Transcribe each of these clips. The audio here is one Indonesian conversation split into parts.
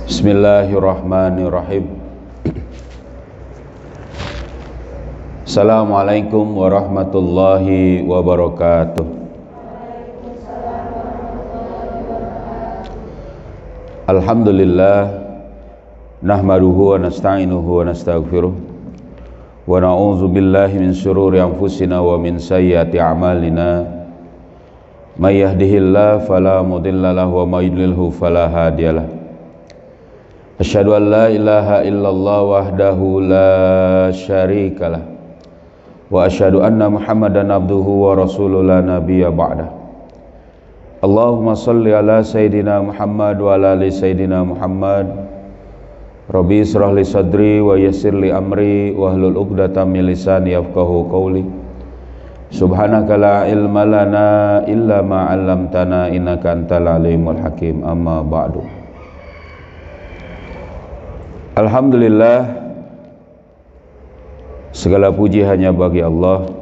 Bismillahirrahmanirrahim. Assalamualaikum warahmatullahi wabarakatuh. Alhamdulillah, nahmaduhu wa nasta'inuhu wa nastaghfiruh wa na'udzu billahi min syururi anfusina wa min sayyiati a'malina. May yahdihillahu fala mudilla lahu wa may yudlilhu fala hadiyalah. Asyhadu an la ilaha illallah wahdahu la syarikalah wa asyhadu anna Muhammadan abduhu wa rasuluhu la nabiyya ba'dah. Allahumma shalli ala sayidina Muhammad wa ala ali sayidina Muhammad. Rabbi israh li sadri wa yassir li amri wahlul 'uqdatam min lisani yafqahu qawli. Subhanaka la ilma lana illa ma 'allamtana innaka antal alimul hakim. Amma ba'du. Alhamdulillah, segala puji hanya bagi Allah.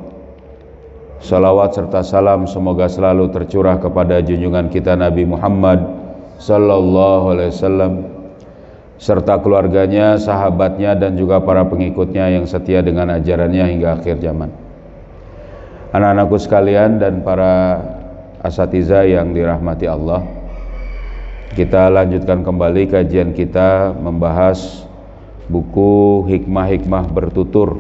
Salawat serta salam semoga selalu tercurah kepada junjungan kita Nabi Muhammad sallallahu alaihi wasallam serta keluarganya, sahabatnya dan juga para pengikutnya yang setia dengan ajarannya hingga akhir zaman. Anak-anakku sekalian dan para asatidzah yang dirahmati Allah, kita lanjutkan kembali kajian kita membahas buku Hikmah-Hikmah Bertutur,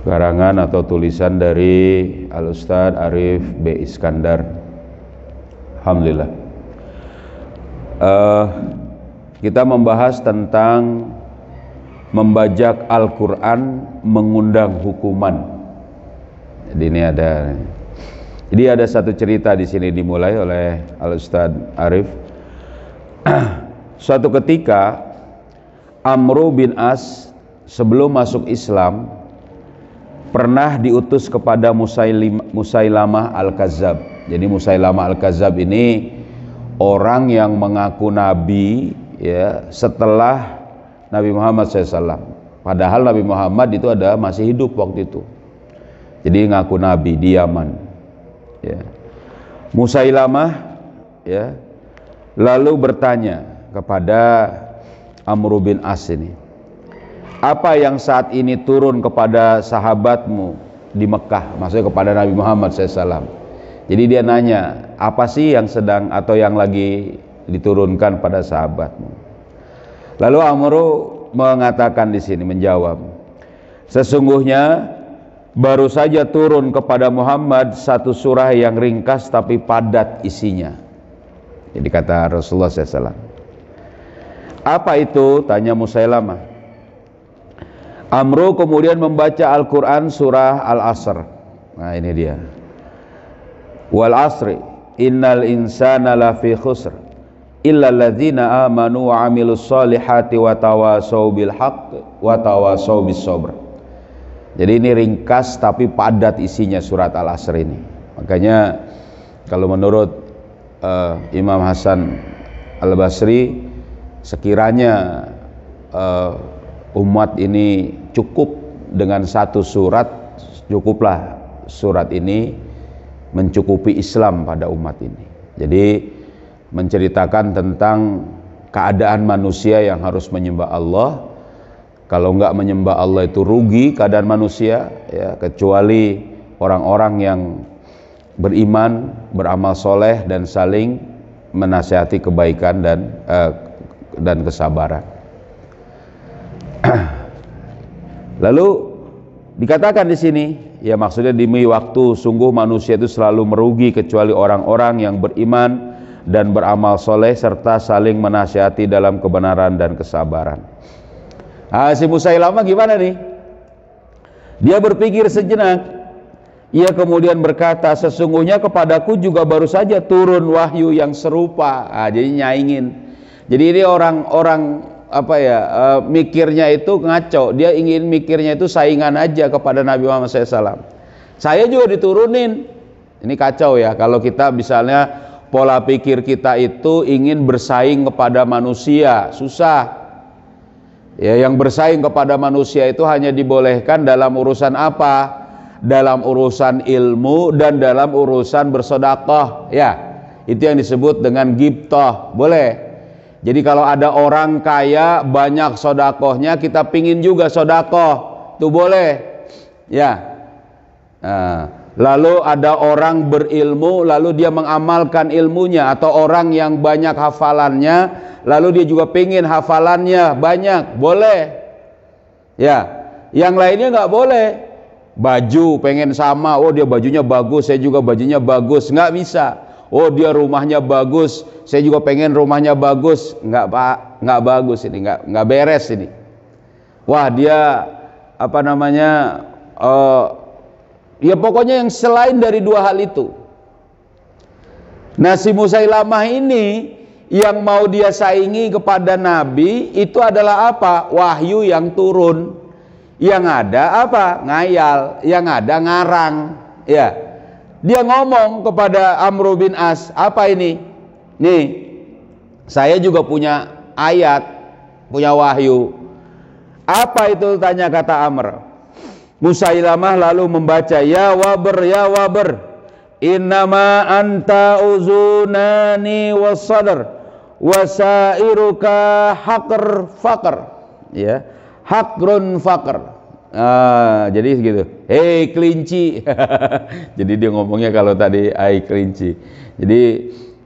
karangan atau tulisan dari Al-Ustadz Arif B. Iskandar. Alhamdulillah. Kita membahas tentang membajak Al-Quran mengundang hukuman. Jadi ada satu cerita di sini dimulai oleh Al-Ustadz Arif. Suatu ketika Amru bin As sebelum masuk Islam pernah diutus kepada Musailamah Al-Kadzab. Jadi Musailamah Al-Kadzab ini orang yang mengaku nabi ya setelah Nabi Muhammad SAW. Padahal Nabi Muhammad itu masih hidup waktu itu. Jadi ngaku nabi di Yaman. Ya. Musailamah ya lalu bertanya kepada Amru bin As ini, apa yang saat ini turun kepada sahabatmu di Mekah, maksudnya kepada Nabi Muhammad SAW. Jadi dia nanya, apa sih yang sedang atau yang lagi diturunkan pada sahabatmu? Lalu Amru mengatakan di sini, menjawab, sesungguhnya baru saja turun kepada Muhammad satu surah yang ringkas tapi padat isinya. Jadi kata Rasulullah SAW. Apa itu? Tanya Musailamah. Amru kemudian membaca Al-Quran surah Al-Asr. Nah ini dia. Wal asri innal insana lafi khusr illa alladzina amanu wa amilus solihati wa tawasaw bil haqq wa tawasaw bis sabr. Jadi ini ringkas tapi padat isinya surat Al-Asr ini. Makanya kalau menurut Imam Hasan Al-Basri, sekiranya umat ini cukup dengan satu surat, cukuplah surat ini mencukupi Islam pada umat ini. Jadi menceritakan tentang keadaan manusia yang harus menyembah Allah. Kalau enggak menyembah Allah itu rugi keadaan manusia ya, kecuali orang-orang yang beriman, beramal soleh dan saling menasihati kebaikan dan kesabaran. Lalu dikatakan di sini, ya maksudnya demi waktu sungguh manusia itu selalu merugi kecuali orang-orang yang beriman dan beramal soleh serta saling menasihati dalam kebenaran dan kesabaran. Si Musailamah gimana nih? Dia berpikir sejenak. Ia kemudian berkata, sesungguhnya kepadaku juga baru saja turun wahyu yang serupa. Jadi nyaingin. Jadi ini orang-orang mikirnya itu ngaco. Dia ingin mikirnya itu saingan aja kepada Nabi Muhammad SAW. Saya juga diturunin. Ini kacau ya. Kalau kita misalnya pola pikir kita itu ingin bersaing kepada manusia, susah. Ya, yang bersaing kepada manusia itu hanya dibolehkan dalam urusan apa? Dalam urusan ilmu dan dalam urusan bersedekah. Ya, itu yang disebut dengan ghibthah. Boleh. Jadi kalau ada orang kaya banyak sodakohnya, kita pingin juga sodakoh, itu boleh. Ya. Lalu ada orang berilmu, lalu dia mengamalkan ilmunya, atau orang yang banyak hafalannya, lalu dia juga pingin hafalannya banyak, boleh. Ya. Yang lainnya nggak boleh. Baju pengen sama, oh dia bajunya bagus, saya juga bajunya bagus, nggak bisa. Oh dia rumahnya bagus, saya juga pengen rumahnya bagus, nggak bagus ini, nggak beres ini. Wah dia apa namanya? Ya pokoknya yang selain dari dua hal itu. Nah si Musailamah ini yang mau dia saingi kepada Nabi itu adalah apa? Wahyu yang turun. Yang ada apa? Ngayal. Yang ada ngarang. Ya. Dia ngomong kepada Amr bin As, apa ini? Nih, saya juga punya ayat, punya wahyu. Apa itu? Tanya kata Amr. Musailamah lalu membaca, ya waber, innama anta uzunani wassadr wasairuka haqr faqr. Ya, hakrun faqr. Jadi gitu. Hei kelinci. Jadi dia ngomongnya kalau tadi hai kelinci. Jadi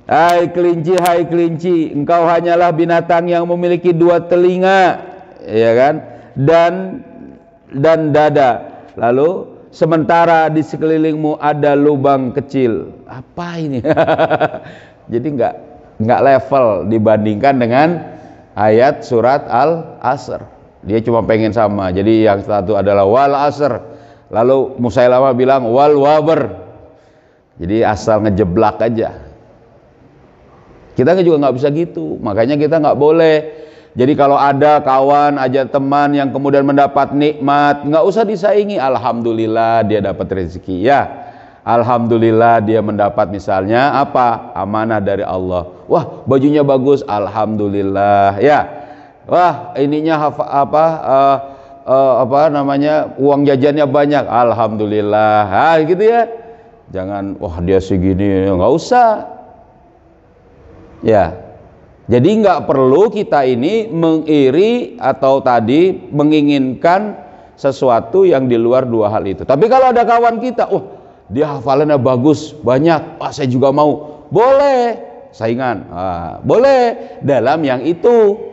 hai kelinci, engkau hanyalah binatang yang memiliki dua telinga, ya kan? Dan dada. Lalu sementara di sekelilingmu ada lubang kecil. Apa ini? Jadi enggak level dibandingkan dengan ayat surat Al-Asr. Dia cuma pengen sama. Jadi yang satu adalah wal asr. Lalu Musailamah bilang wal waber. Jadi asal ngejeblak aja. Kita juga nggak bisa gitu. Makanya kita nggak boleh. Jadi kalau ada kawan, aja teman yang kemudian mendapat nikmat, nggak usah disaingi. Alhamdulillah dia dapat rezeki. Ya, alhamdulillah dia mendapat misalnya apa? Amanah dari Allah. Wah, bajunya bagus. Alhamdulillah. Ya. Wah, ininya apa namanya? Uang jajannya banyak. Alhamdulillah. Gitu ya. Jangan wah dia segini, nggak usah. Ya. Jadi nggak perlu kita ini mengiri atau tadi menginginkan sesuatu yang di luar dua hal itu. Tapi kalau ada kawan kita, wah dia hafalannya bagus, banyak, wah saya juga mau, boleh saingan, boleh dalam yang itu.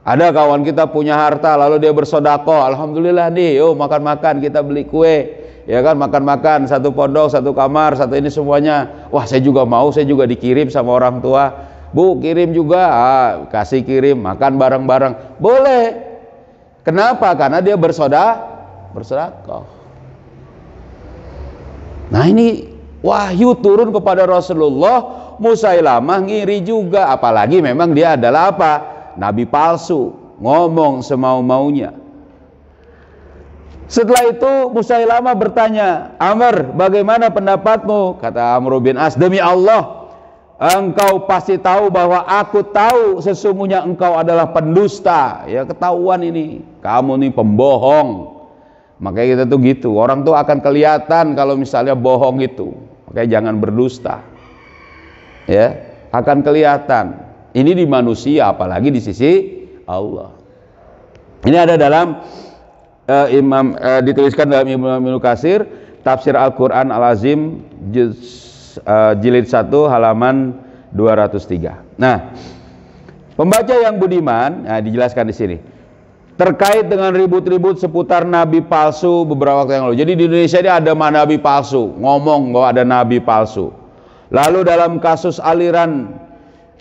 Ada kawan kita punya harta, lalu dia bersedekah, alhamdulillah nih, yuk makan-makan, kita beli kue, ya kan, makan-makan, satu pondok, satu kamar, satu ini semuanya. Wah saya juga mau, saya juga dikirim sama orang tua, bu kirim juga, kasih kirim, makan bareng-bareng, boleh. Kenapa? Karena dia bersedekah. Nah ini wahyu turun kepada Rasulullah. Musailamah ngiri juga, apalagi memang dia adalah apa? Nabi palsu, ngomong semau-maunya. Setelah itu Musailamah bertanya, Amr, bagaimana pendapatmu? Kata Amr bin As, demi Allah, engkau pasti tahu bahwa aku tahu sesungguhnya engkau adalah pendusta. Ya ketahuan ini, kamu nih pembohong. Makanya kita tuh gitu, orang tuh akan kelihatan kalau misalnya bohong itu. Makanya jangan berdusta. Ya, akan kelihatan. Ini di manusia, apalagi di sisi Allah. Ini ada dalam dituliskan dalam Ibnu Katsir, Tafsir Al-Quran Al-Azim jilid 1 halaman 203. Nah, pembaca yang budiman, dijelaskan di sini. Terkait dengan ribut-ribut seputar nabi palsu beberapa waktu yang lalu. Jadi di Indonesia ini ada nabi palsu, ngomong bahwa ada nabi palsu. Lalu dalam kasus aliran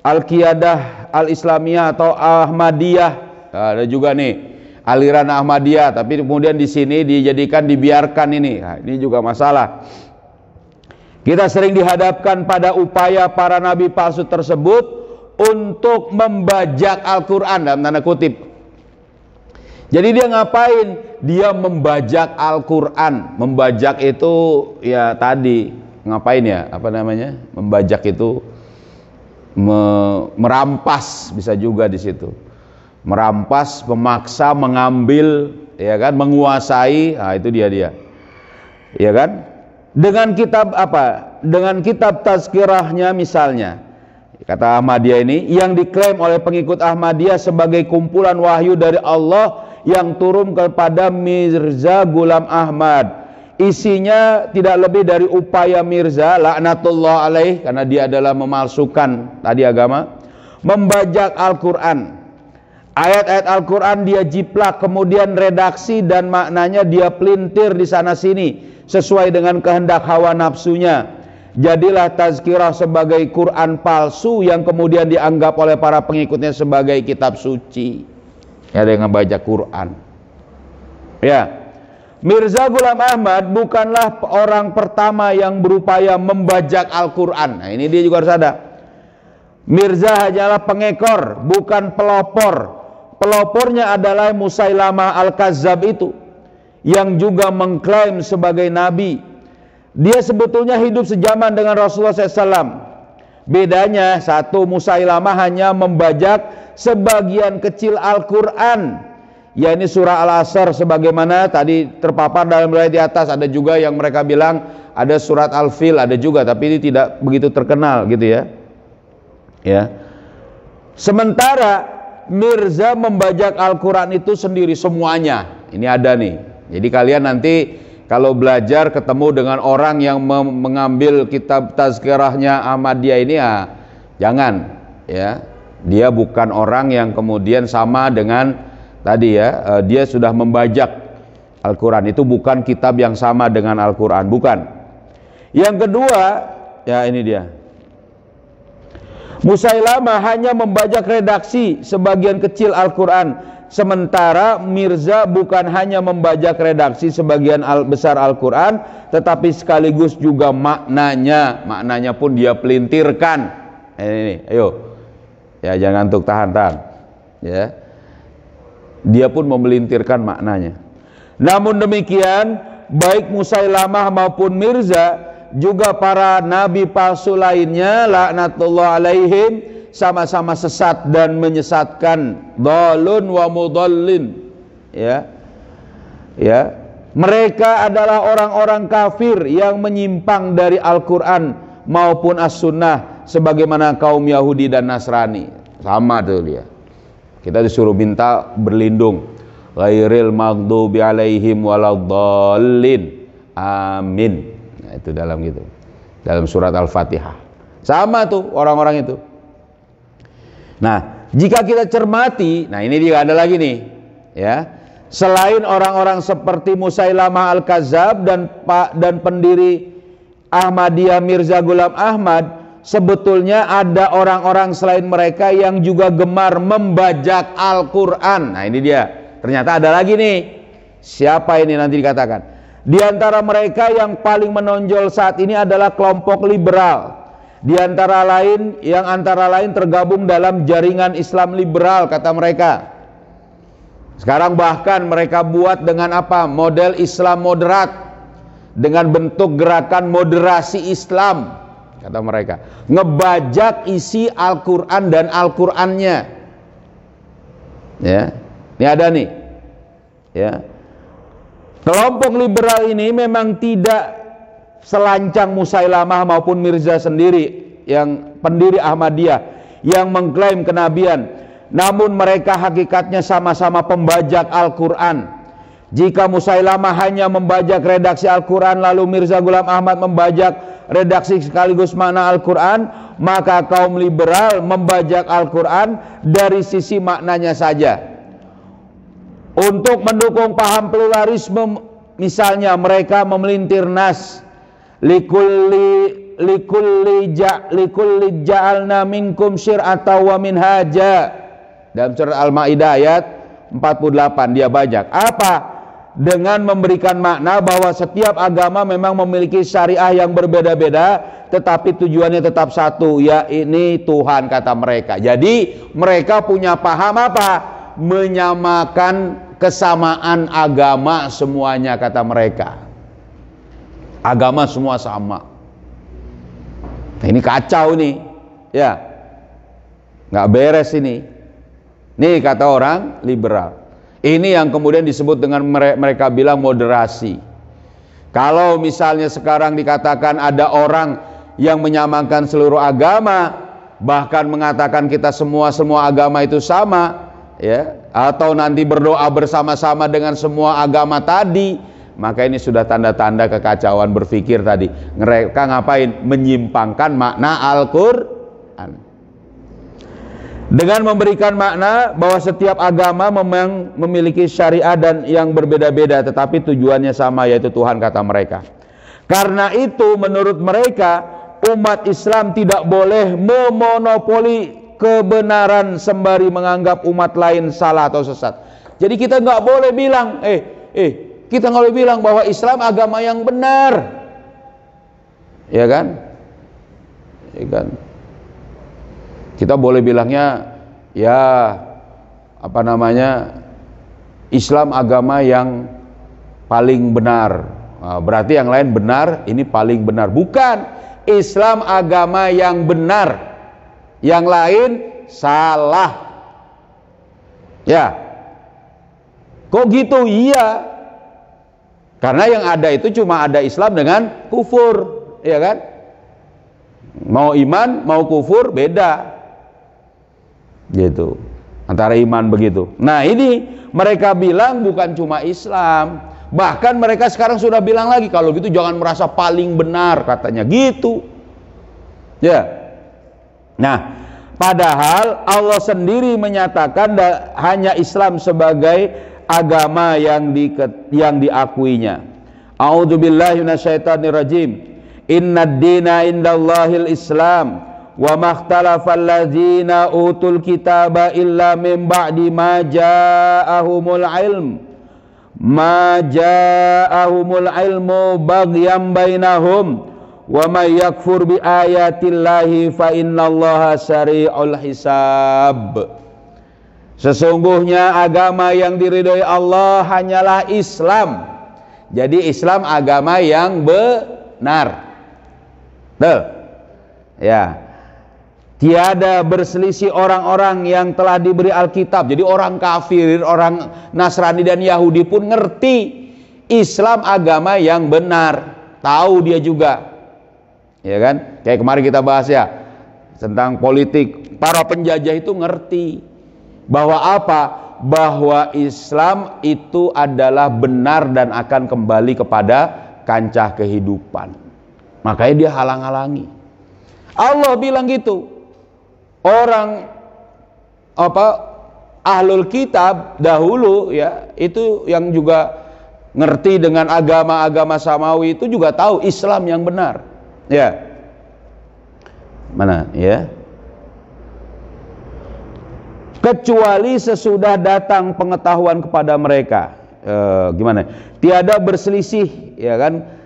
Al-Qiyadah Al-Islamiyah atau Ahmadiyah, ada juga nih aliran Ahmadiyah, tapi kemudian di sini dibiarkan ini. Nah, ini juga masalah. Kita sering dihadapkan pada upaya para nabi palsu tersebut untuk membajak Al-Quran dalam tanda kutip. Jadi dia ngapain? Dia membajak Al-Quran. Membajak itu ya tadi ngapain ya? Apa namanya? Membajak itu merampas, bisa juga di situ. Merampas, memaksa, mengambil, ya kan, menguasai. Nah, itu dia. Ya kan? Dengan kitab apa? Dengan kitab tazkirahnya misalnya. kata Ahmadiyah ini, yang diklaim oleh pengikut Ahmadiyah sebagai kumpulan wahyu dari Allah yang turun kepada Mirza Ghulam Ahmad. Isinya tidak lebih dari upaya Mirza laknatullah alaih, karena dia adalah memalsukan tadi agama, membajak Al-Quran. Ayat-ayat Al-Quran dia jiplak, kemudian redaksi dan maknanya dia pelintir di sana sini sesuai dengan kehendak hawa nafsunya. Jadilah tazkirah sebagai Quran palsu yang kemudian dianggap oleh para pengikutnya sebagai kitab suci. Ya, dengan baca Quran. Ya, Mirza Ghulam Ahmad bukanlah orang pertama yang berupaya membajak Al-Quran. Nah, ini dia juga harus ada. Mirza hanyalah pengekor, bukan pelopor. Pelopornya adalah Musailamah Al-Kazzab itu, yang juga mengklaim sebagai nabi. Dia sebetulnya hidup sejaman dengan Rasulullah SAW. Bedanya, satu, Musailamah hanya membajak sebagian kecil Al-Quran, yakni surah Al-Asr, sebagaimana tadi terpapar dalam riwayat di atas. Ada juga yang mereka bilang ada surat Al-Fil, ada juga, tapi ini tidak begitu terkenal gitu ya. Ya. Sementara Mirza membajak Al-Quran itu sendiri semuanya. Ini ada nih. Jadi kalian nanti kalau belajar ketemu dengan orang yang mengambil kitab tazkirahnya Ahmadiyah ini, ya jangan ya. Dia bukan orang yang kemudian sama dengan tadi ya, dia sudah membajak Al-Quran. Itu bukan kitab yang sama dengan Al-Quran, bukan. Yang kedua, ya ini dia. Musailamah hanya membajak redaksi sebagian kecil Al-Quran, sementara Mirza bukan hanya membajak redaksi sebagian besar Al-Quran, tetapi sekaligus juga maknanya pun dia pelintirkan. Ini, ayo, ya jangan ngantuk, tahan, ya. Dia pun memelintirkan maknanya. Namun demikian, baik Musailamah maupun Mirza, juga para nabi palsu lainnya laknatullah alaihim, sama-sama sesat dan menyesatkan, dhalun wa mudallin. Ya. Mereka adalah orang-orang kafir yang menyimpang dari Al-Quran maupun As-Sunnah, sebagaimana kaum Yahudi dan Nasrani. Sama tuh dia. Kita disuruh minta berlindung, ghairil maghdubi alaihim waladdallin, amin. Nah, itu dalam gitu, dalam surat Al-Fatihah. Sama tuh orang-orang itu. Nah, jika kita cermati, nah ini juga ada lagi nih, ya. Selain orang-orang seperti Musailamah Al-Kazzab dan pendiri Ahmadiyah Mirza Ghulam Ahmad, sebetulnya ada orang-orang selain mereka yang juga gemar membajak Al-Quran. Nah ini dia, ternyata ada lagi nih. Siapa ini nanti dikatakan? Di antara mereka yang paling menonjol saat ini adalah kelompok liberal. Di antara lain tergabung dalam jaringan Islam liberal, kata mereka. Sekarang bahkan mereka buat dengan apa? Model Islam moderat, dengan bentuk gerakan moderasi Islam, kata mereka. Ngebajak isi Al-Quran dan Al-Qurannya. Ya, ini ada nih. Ya. Kelompok liberal ini memang tidak selancang Musailamah maupun Mirza sendiri, yang pendiri Ahmadiyah, yang mengklaim kenabian. Namun mereka hakikatnya sama-sama pembajak Al-Quran. Jika Musailamah hanya membajak redaksi Al-Quran, lalu Mirza Ghulam Ahmad membajak redaksi sekaligus makna Al-Quran, maka kaum liberal membajak Al-Quran dari sisi maknanya saja. Untuk mendukung paham pluralisme, misalnya mereka memelintir nas likulli ja'alna minkum syir'atan wa minhaja, dalam surat Al-Maidah ayat 48. Dia bajak apa? Dengan memberikan makna bahwa setiap agama memang memiliki syariah yang berbeda-beda, tetapi tujuannya tetap satu, yakni Tuhan, kata mereka. Jadi mereka punya paham apa? Menyamakan kesamaan agama semuanya, kata mereka. Agama semua sama. Nah, ini kacau nih, ya, nggak beres ini. Nih kata orang liberal. Ini yang kemudian disebut dengan mereka bilang moderasi. Kalau misalnya sekarang dikatakan ada orang yang menyamakan seluruh agama, bahkan mengatakan kita semua agama itu sama, ya, atau nanti berdoa bersama-sama dengan semua agama tadi, maka ini sudah tanda-tanda kekacauan berpikir tadi. Mereka ngapain? Menyimpangkan makna Al-Quran dengan memberikan makna bahwa setiap agama memang memiliki syariat dan yang berbeda-beda, tetapi tujuannya sama, yaitu Tuhan, kata mereka. Karena itu menurut mereka umat Islam tidak boleh memonopoli kebenaran sembari menganggap umat lain salah atau sesat. Jadi kita nggak boleh bilang kita nggak boleh bilang bahwa Islam agama yang benar, ya kan? Ya kan? Kita boleh bilangnya, ya, apa namanya, Islam agama yang paling benar. Nah, berarti yang lain benar, ini paling benar. Bukan, Islam agama yang benar, yang lain salah. Ya, kok gitu? Iya, karena yang ada itu cuma ada Islam dengan kufur, ya kan? Mau iman, mau kufur, beda. Gitu, antara iman begitu. Nah, ini mereka bilang bukan cuma Islam, bahkan mereka sekarang sudah bilang lagi, kalau gitu jangan merasa paling benar, katanya gitu, ya. Nah, padahal Allah sendiri menyatakan hanya Islam sebagai agama yang diakuinya. A'udzubillahi minasyaitonirrajim. Innad dina indallahil Islam wa makhtalafal ladzina utul kitaba illa min ba'di ma ja'ahumul ilmu baghyan bainahum wa may yakfur bi ayatillahi fa innallaha sari'ul hisab. Sesungguhnya agama yang diridhoi Allah hanyalah Islam. Jadi Islam agama yang benar. Betul? Ya. Tiada berselisih orang-orang yang telah diberi Alkitab. Jadi orang kafir, orang Nasrani dan Yahudi pun ngerti Islam agama yang benar. Tahu dia juga, ya kan? Kayak kemarin kita bahas ya tentang politik. Para penjajah itu ngerti bahwa apa? Bahwa Islam itu adalah benar dan akan kembali kepada kancah kehidupan. Makanya dia halang-halangi. Allah bilang gitu. Orang ahlul kitab dahulu, ya, itu yang juga ngerti dengan agama-agama samawi itu juga tahu Islam yang benar, ya. Mana, ya? Kecuali sesudah datang pengetahuan kepada mereka, gimana? Tiada berselisih, ya kan?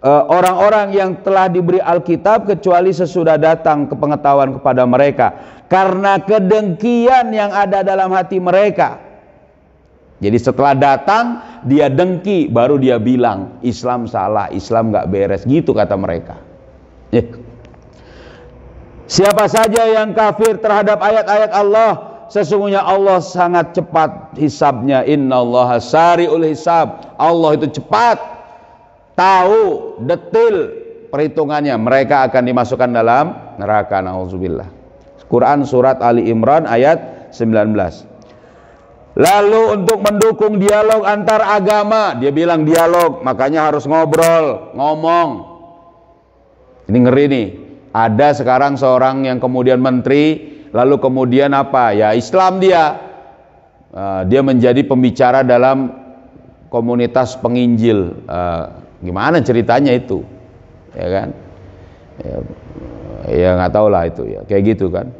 Orang-orang yang telah diberi Alkitab kecuali sesudah datang kepengetahuan kepada mereka, karena kedengkian yang ada dalam hati mereka. Jadi setelah datang dia dengki, baru dia bilang Islam salah, Islam gak beres, gitu kata mereka. Siapa saja yang kafir terhadap ayat-ayat Allah, sesungguhnya Allah sangat cepat hisabnya. Innallaha sari'ul hisab. Allah itu cepat, tahu detil perhitungannya. Mereka akan dimasukkan dalam neraka, na'udzubillah. Quran surat Ali Imran ayat 19. Lalu untuk mendukung dialog antar agama, dia bilang dialog, makanya harus ngobrol, ngomong. Ini ngeri nih. Ada sekarang seorang yang kemudian menteri, lalu kemudian apa? Ya Islam dia. Dia menjadi pembicara dalam komunitas penginjil. Gimana ceritanya itu, ya kan? Ya nggak tahu lah itu, ya kayak gitu kan.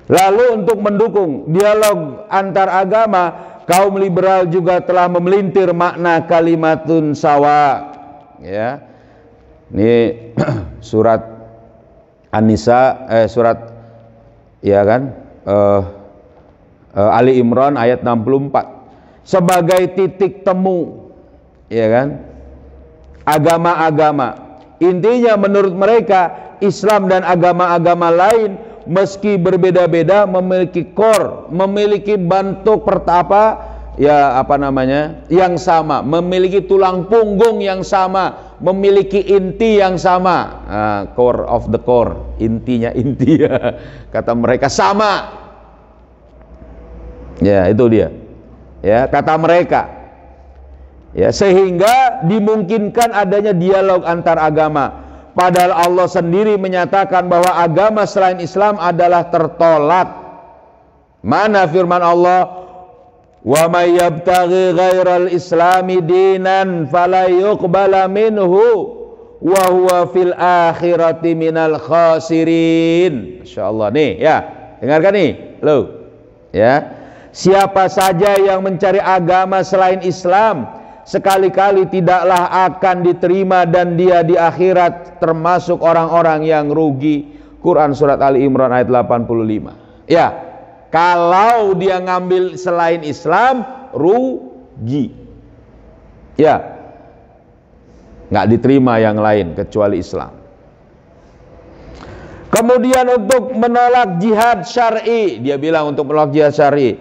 Lalu untuk mendukung dialog antar agama, kaum liberal juga telah memelintir makna kalimatun sawa, ya. Ini surat An-Nisa, surat, ya kan, Ali Imran ayat 64, sebagai titik temu, ya kan, agama-agama. Intinya menurut mereka Islam dan agama-agama lain meski berbeda-beda memiliki core, memiliki bentuk yang sama, memiliki tulang punggung yang sama, memiliki inti yang sama. Core of the core, intinya inti ya. Kata mereka sama. Ya, itu dia. Ya, kata mereka. Ya, sehingga dimungkinkan adanya dialog antar agama. Padahal Allah sendiri menyatakan bahwa agama selain Islam adalah tertolak. Mana firman Allah? Wa may yabtaghi ghairal islami dinan fala yuqbala minhu wa huwa fil akhirati minal khasirin. Masyaallah nih ya. Dengarkan nih, lo. Ya. Siapa saja yang mencari agama selain Islam sekali-kali tidaklah akan diterima dan dia di akhirat termasuk orang-orang yang rugi. Quran surat Ali Imran ayat 85. Ya, kalau dia ngambil selain Islam rugi. Ya, nggak diterima yang lain kecuali Islam. Kemudian untuk menolak jihad syar'i, dia bilang untuk menolak jihad syar'i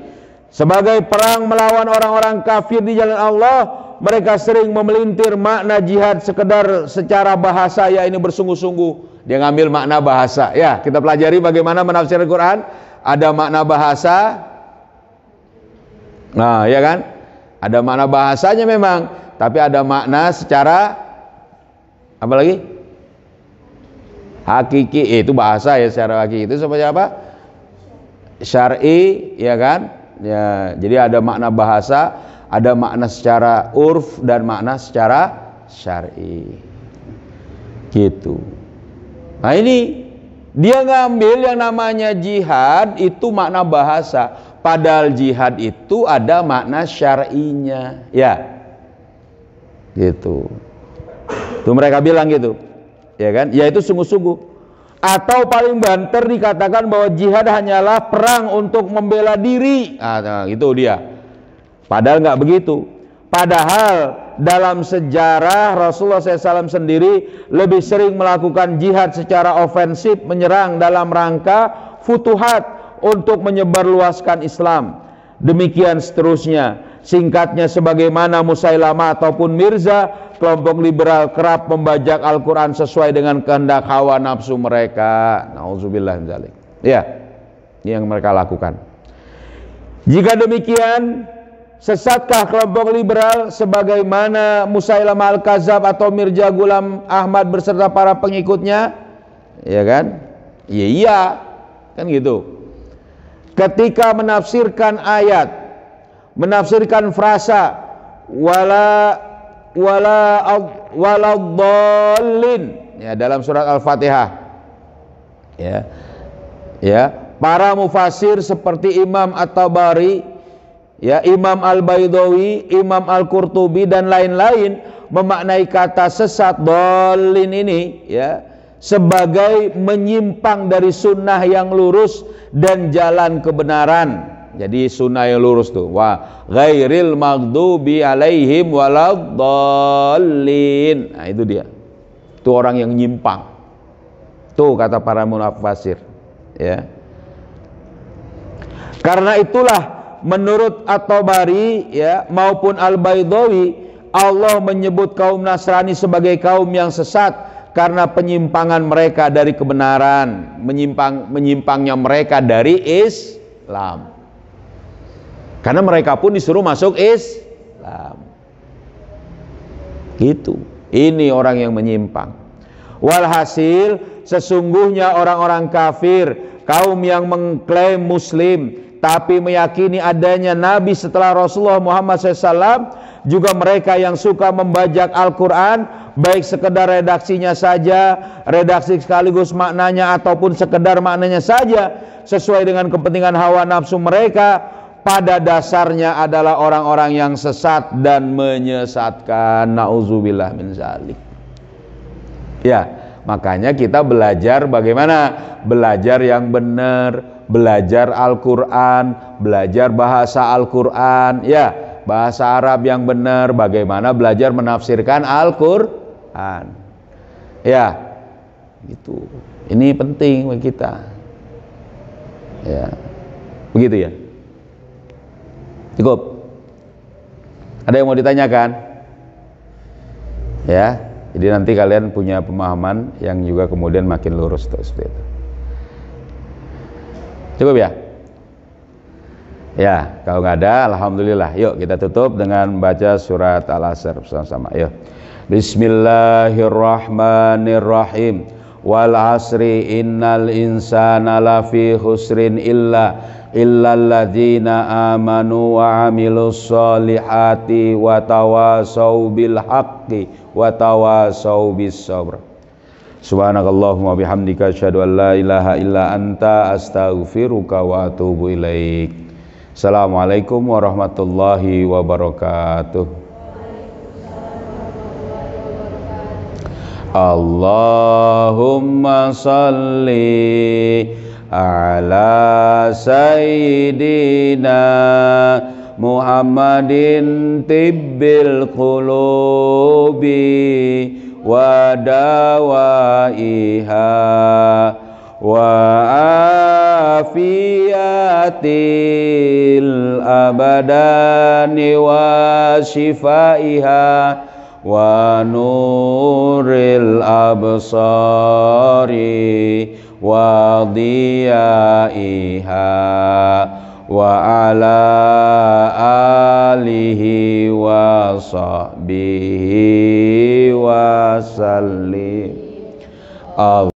sebagai perang melawan orang-orang kafir di jalan Allah. Mereka sering memelintir makna jihad sekedar secara bahasa, ya ini bersungguh-sungguh. Dia ngambil makna bahasa. Ya, kita pelajari bagaimana menafsir Al-Quran. Ada makna bahasa. Nah, ya kan? Ada makna bahasanya memang, tapi ada makna secara apa lagi? Hakiki. Itu bahasa ya, secara hakiki. Itu seperti apa? Syar'i, ya kan? Ya, jadi ada makna bahasa, ada makna secara urf dan makna secara syar'i. Gitu. Nah, ini dia ngambil yang namanya jihad itu makna bahasa, padahal jihad itu ada makna syar'inya. Ya. Gitu. Tuh mereka bilang gitu. Ya kan? Ya itu sungguh-sungguh. Atau paling banter dikatakan bahwa jihad hanyalah perang untuk membela diri. Nah, itu dia. Padahal nggak begitu. Padahal dalam sejarah Rasulullah SAW sendiri lebih sering melakukan jihad secara ofensif, menyerang dalam rangka futuhat untuk menyebarluaskan Islam. Demikian seterusnya. Singkatnya, sebagaimana Musailamah ataupun Mirza, kelompok liberal kerap membajak Al-Quran sesuai dengan kehendak hawa nafsu mereka. Nauzubillah min dzalik. Ya, ini yang mereka lakukan. Jika demikian, sesatkah kelompok liberal sebagaimana Musailamah Al-Kadzab atau Mirza Ghulam Ahmad beserta para pengikutnya? Ya kan? Iya, kan gitu. Ketika menafsirkan ayat, menafsirkan frasa waladdallin ya dalam surat Al-Fatihah. Ya, para mufasir seperti Imam At-Tabari, ya, Imam Al-Baidawi, Imam Al-Qurtubi dan lain-lain memaknai kata sesat dallin ini ya sebagai menyimpang dari sunnah yang lurus dan jalan kebenaran. Jadi sunnah yang lurus tuh, wa ghairil maghdubi alaihim waladdallin. Nah, itu dia. Itu orang yang nyimpang. Tuh kata para munafasir, ya. Karena itulah menurut At-Tabari ya maupun Al-Baidawi, Allah menyebut kaum Nasrani sebagai kaum yang sesat karena penyimpangan mereka dari kebenaran, menyimpangnya mereka dari Islam. Karena mereka pun disuruh masuk Islam. Gitu. Ini orang yang menyimpang. Walhasil, sesungguhnya orang-orang kafir, kaum yang mengklaim Muslim, tapi meyakini adanya Nabi setelah Rasulullah Muhammad SAW, juga mereka yang suka membajak Al-Quran, baik sekedar redaksinya saja, redaksi sekaligus maknanya, ataupun sekedar maknanya saja, sesuai dengan kepentingan hawa nafsu mereka, pada dasarnya adalah orang-orang yang sesat dan menyesatkan. Nauzubillah min dzalik. Ya, makanya kita belajar bagaimana? Belajar yang benar, belajar Al-Quran, belajar bahasa Al-Quran, ya, bahasa Arab yang benar, bagaimana belajar menafsirkan Al-Quran. Ya, gitu. Ini penting bagi kita. Ya, begitu ya. Cukup. Ada yang mau ditanyakan? Ya. Jadi nanti kalian punya pemahaman yang juga kemudian makin lurus seperti itu. Cukup ya? Ya, kalau nggak ada, alhamdulillah. Yuk kita tutup dengan baca surat Al-Asr bersama-sama. Yuk. Bismillahirrahmanirrahim. Wal asri innal insana lafi khusrin illalladzina amanu wa amilus solihati wa tawasau bil haqqi wa tawasau bis sabr. Subhanakallahumma bihamdika asyhadu an la ilaha illa anta astaghfiruka wa atubu ilaik. Assalamualaikum warahmatullahi wabarakatuh. Allahumma salli ala sayyidina Muhammadin tibbil qulubi wa dawaiha wa afiyatil abadani wa shifaiha wa nuril absari wa diyaiha wa ala alihi wa sahbihi wa sallim.